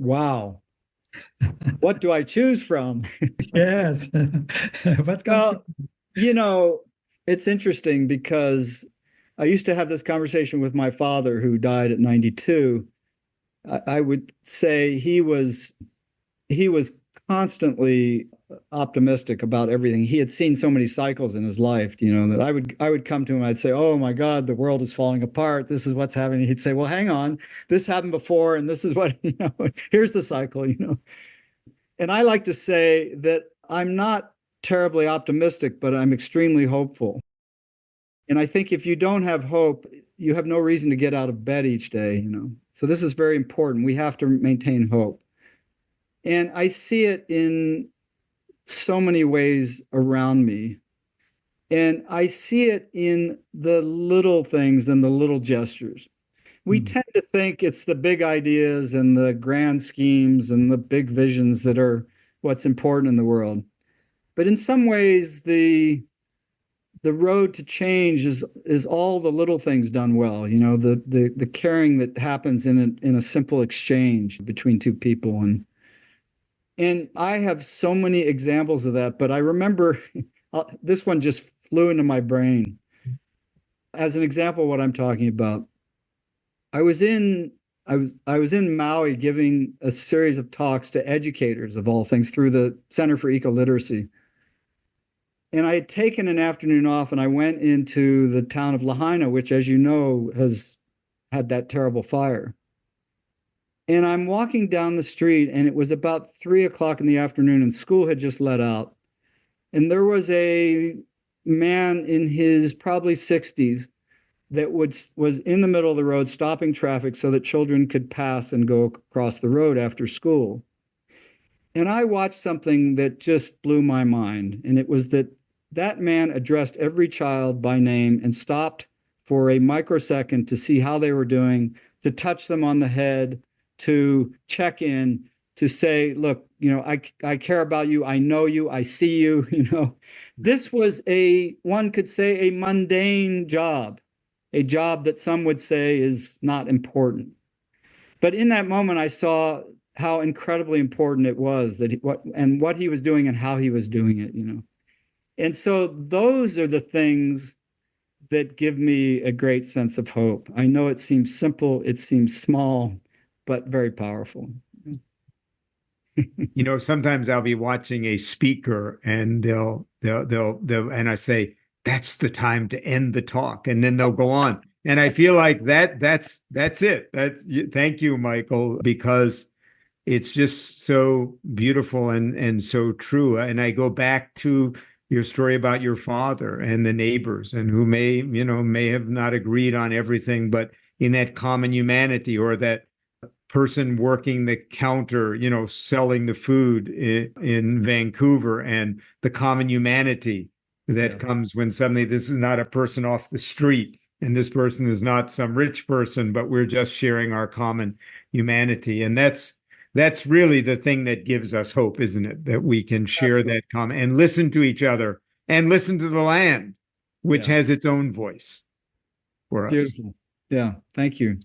Wow. What do I choose from? Yes. What comes to Well, you know, it's interesting because I used to have this conversation with my father who died at 92. I would say he was constantly optimistic about everything. He had seen so many cycles in his life, that I would come to him, I'd say, "Oh my God, the world is falling apart. This is what's happening." He'd say, "Well, hang on. This happened before, and this is what, here's the cycle." And I like to say that I'm not terribly optimistic, but I'm extremely hopeful. And I think if you don't have hope, you have no. To get out of bed each day. So this is very important. We have to maintain hope. And I see it in so many ways around me. And I see it in the little things and the little gestures. We Mm. tend to think it's the big ideas and the grand schemes and the big visions that are what's important in the world. But in some ways, the road to change is all the little things done well. The caring that happens in a simple exchange between two people. And I have so many examples of that, but I remember this one just flew into my brain. As an example of what I'm talking about, I was in I was in Maui giving a series of talks to educators of all things through the Center for Eco Literacy. And I had taken an afternoon off and I went into the town of Lahaina, which, as you know, has had that terrible fire. And I'm walking down the street, and it was about 3 o'clock in the afternoon, and school had just let out. And there was a man in his probably 60s that was in the middle of the road stopping traffic so that children could pass and go across the road after school. And I watched something that just blew my mind. And it was that man addressed every child by name and stopped for a microsecond to see how they were doing, to touch them on the head, to check in, to say, "Look, I care about you. I know you. I see you." This was one could say, a mundane job, a job that some would say is not important. But in that moment, I saw how incredibly important it was what he was doing and how he was doing it. And so those are the things that give me a great sense of hope. I know it seems simple, it seems small, but very powerful. Sometimes I'll be watching a speaker and and I say, that's the time to end the talk. And then they'll go on. And I feel like that's it. Thank you, Michael, because it's just so beautiful and so true. And I go back to your story about your father and the neighbors and who may have not agreed on everything, but in that common humanity, or that person working the counter, selling the food in Vancouver, and the common humanity that comes when suddenly this is not a person off the street and this person is not some rich person, but we're just sharing our common humanity. And that's really the thing that gives us hope, isn't it? That we can share Absolutely. that common and listen to each other and listen to the land, which Yeah. has its own voice for us. Beautiful. Yeah. Thank you.